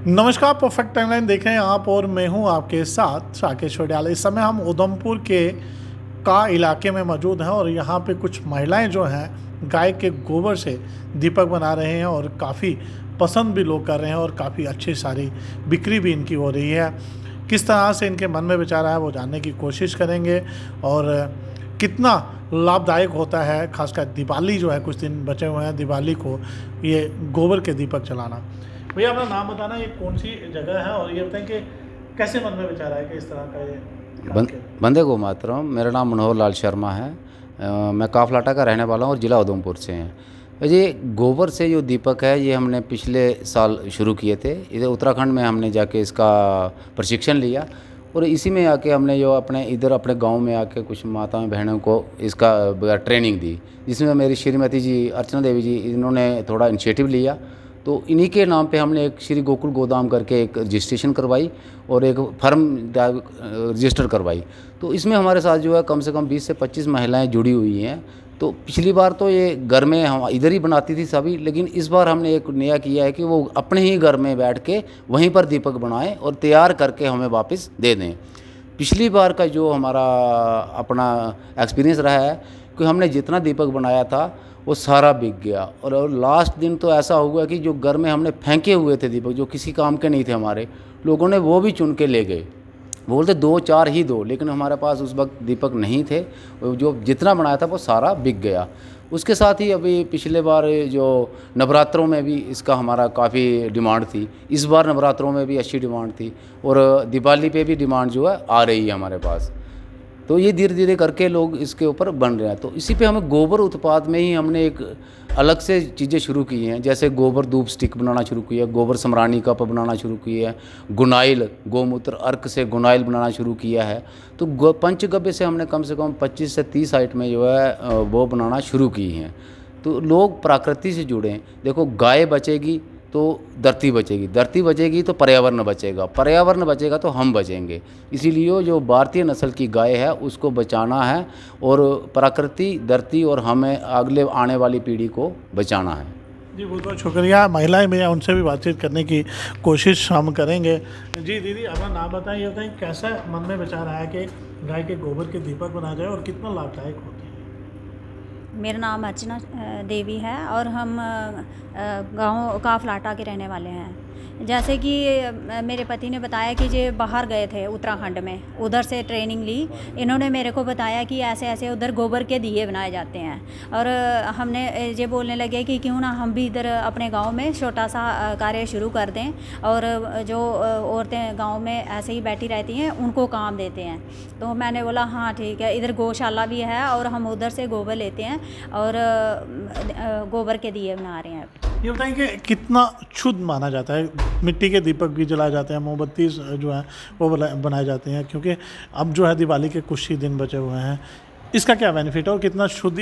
नमस्कार, perfect timeline देख रहे हैं आप और मैं हूं आपके साथ राकेश वडियाल। इस समय हम उधमपुर के का इलाके में मौजूद हैं और यहाँ पे कुछ महिलाएं जो हैं गाय के गोबर से दीपक बना रहे हैं और काफ़ी पसंद भी लोग कर रहे हैं और काफ़ी अच्छी सारी बिक्री भी इनकी हो रही है। किस तरह से इनके मन में विचार है वो जानने की कोशिश करेंगे और कितना लाभदायक होता है, खासकर दिवाली जो है कुछ दिन बचे हुए हैं दिवाली को, ये गोबर के दीपक जलाना। भैया अपना नाम बताना, ये कौन सी जगह है और ये बताएं कि कैसे मन में विचार आया कि इस तरह का ये काम किया। बंदे गो मातरम। मेरा नाम मनोहर लाल शर्मा है। मैं काफलाटा का रहने वाला हूँ और ज़िला उधमपुर से हैं। ये गोबर से जो दीपक है ये हमने पिछले साल शुरू किए थे। इधर उत्तराखंड में हमने जाके इसका प्रशिक्षण लिया और इसी में आके हमने जो अपने गांव में आके कुछ माताओं बहनों को इसका ट्रेनिंग दी, जिसमें मेरी श्रीमती जी अर्चना देवी जी इन्होंने थोड़ा इनिशिएटिव लिया। तो इन्हीं के नाम पे हमने एक श्री गोकुल गोदाम करके एक रजिस्ट्रेशन करवाई और एक फर्म रजिस्टर करवाई। तो इसमें हमारे साथ जो है कम से कम 20 से 25 महिलाएं जुड़ी हुई हैं। तो पिछली बार तो ये घर में हम इधर ही बनाती थी सभी, लेकिन इस बार हमने एक नया किया है कि वो अपने ही घर में बैठ के वहीं पर दीपक बनाएं और तैयार करके हमें वापस दे दें। पिछली बार का जो हमारा अपना एक्सपीरियंस रहा है कि हमने जितना दीपक बनाया था वो सारा बिक गया और लास्ट दिन तो ऐसा हुआ कि जो घर में हमने फेंके हुए थे दीपक, जो किसी काम के नहीं थे हमारे, लोगों ने वो भी चुन के ले गए। बोलते दो चार ही दो, लेकिन हमारे पास उस वक्त दीपक नहीं थे। जो जितना बनाया था वो सारा बिक गया। उसके साथ ही अभी पिछले बार जो नवरात्रों में भी इसका हमारा काफ़ी डिमांड थी, इस बार नवरात्रों में भी अच्छी डिमांड थी और दिवाली पे भी डिमांड जो है आ रही है हमारे पास। तो ये धीरे धीरे करके लोग इसके ऊपर बन रहे हैं। तो इसी पे हमें गोबर उत्पाद में ही हमने एक अलग से चीज़ें शुरू की हैं, जैसे गोबर धूप स्टिक बनाना शुरू किया, गोबर समरानी कप बनाना शुरू किया है, गुनाइल गोमूत्र अर्क से गुनाइल बनाना शुरू किया है। तो पंचगव्य से हमने कम से कम 25 से 30 आइटमें जो है वो बनाना शुरू की हैं। तो लोग प्रकृति से जुड़ें। देखो, गाय बचेगी तो धरती बचेगी, धरती बचेगी तो पर्यावरण बचेगा, पर्यावरण बचेगा तो हम बचेंगे। इसीलिए जो भारतीय नस्ल की गाय है उसको बचाना है और प्रकृति, धरती और हमें अगले आने वाली पीढ़ी को बचाना है। जी बहुत बहुत शुक्रिया। महिलाएं भैया उनसे भी बातचीत करने की कोशिश हम करेंगे। जी दीदी अपना नाम बताएं, ये बताएं कैसा मन में विचार आया कि गाय के गोबर के दीपक बनाया जाए और कितना लाभदायक होते हैं। मेरा नाम अर्चना देवी है और हम गांव काफलाटा के रहने वाले हैं। जैसे कि मेरे पति ने बताया कि ये बाहर गए थे उत्तराखंड में, उधर से ट्रेनिंग ली। इन्होंने मेरे को बताया कि ऐसे ऐसे उधर गोबर के दिए बनाए जाते हैं और हमने ये बोलने लगे कि क्यों ना हम भी इधर अपने गांव में छोटा सा कार्य शुरू कर दें और जो औरतें गांव में ऐसे ही बैठी रहती हैं उनको काम देते हैं। तो मैंने बोला हाँ ठीक है, इधर गौशाला भी है और हम उधर से गोबर लेते हैं और गोबर के दिए बना रहे हैं। ये बताएं कि कितना शुद्ध माना जाता है, मिट्टी के दीपक भी जलाए जाते हैं, मोमबत्ती जो है वो बनाए जाते हैं, क्योंकि अब जो है दिवाली के कुछ ही दिन बचे हुए हैं, इसका क्या बेनिफिट है और कितना शुद्ध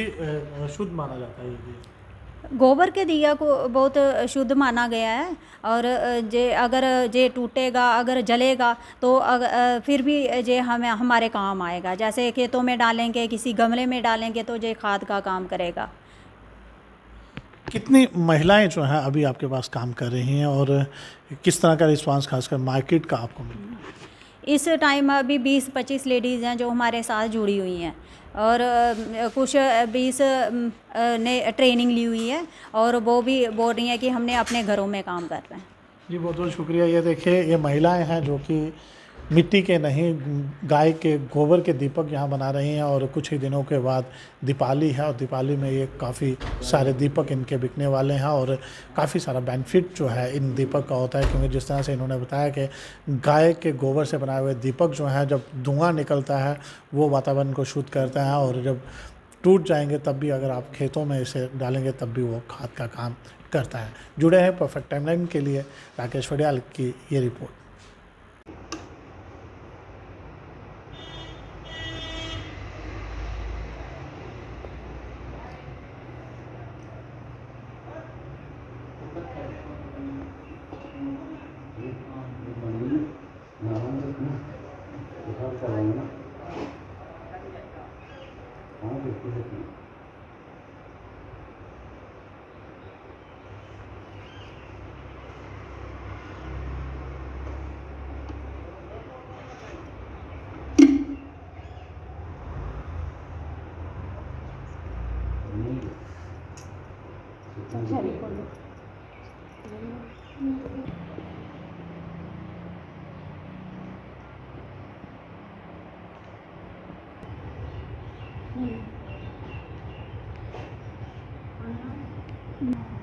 माना जाता है ये। गोबर के दिया को बहुत शुद्ध माना गया है और जे अगर जे टूटेगा, अगर जलेगा तो फिर भी जे हमें हमारे काम आएगा। जैसे खेतों में डालेंगे, किसी गमले में डालेंगे तो जे खाद का काम करेगा। कितनी महिलाएं जो हैं अभी आपके पास काम कर रही हैं और किस तरह का रिस्पांस खासकर मार्केट का आपको मिल रहा है। इस टाइम अभी 20-25 लेडीज़ हैं जो हमारे साथ जुड़ी हुई हैं और कुछ 20 ने ट्रेनिंग ली हुई है और वो भी बोल रही हैं कि हमने अपने घरों में काम कर रहे हैं। जी बहुत बहुत शुक्रिया। ये देखिए, ये महिलाएं हैं जो कि मिट्टी के नहीं, गाय के गोबर के दीपक यहाँ बना रही हैं और कुछ ही दिनों के बाद दीपावली है और दीपावली में ये काफ़ी सारे दीपक इनके बिकने वाले हैं और काफ़ी सारा बेनिफिट जो है इन दीपक का होता है, क्योंकि जिस तरह से इन्होंने बताया कि गाय के गोबर से बनाए हुए दीपक जो हैं जब धुआं निकलता है वो वातावरण को शुद्ध करता है और जब टूट जाएंगे तब भी अगर आप खेतों में इसे डालेंगे तब भी वो खाद का काम करता है। जुड़े हैं परफेक्ट टाइमलाइन के लिए राकेश वडियाल की ये रिपोर्ट। Mm.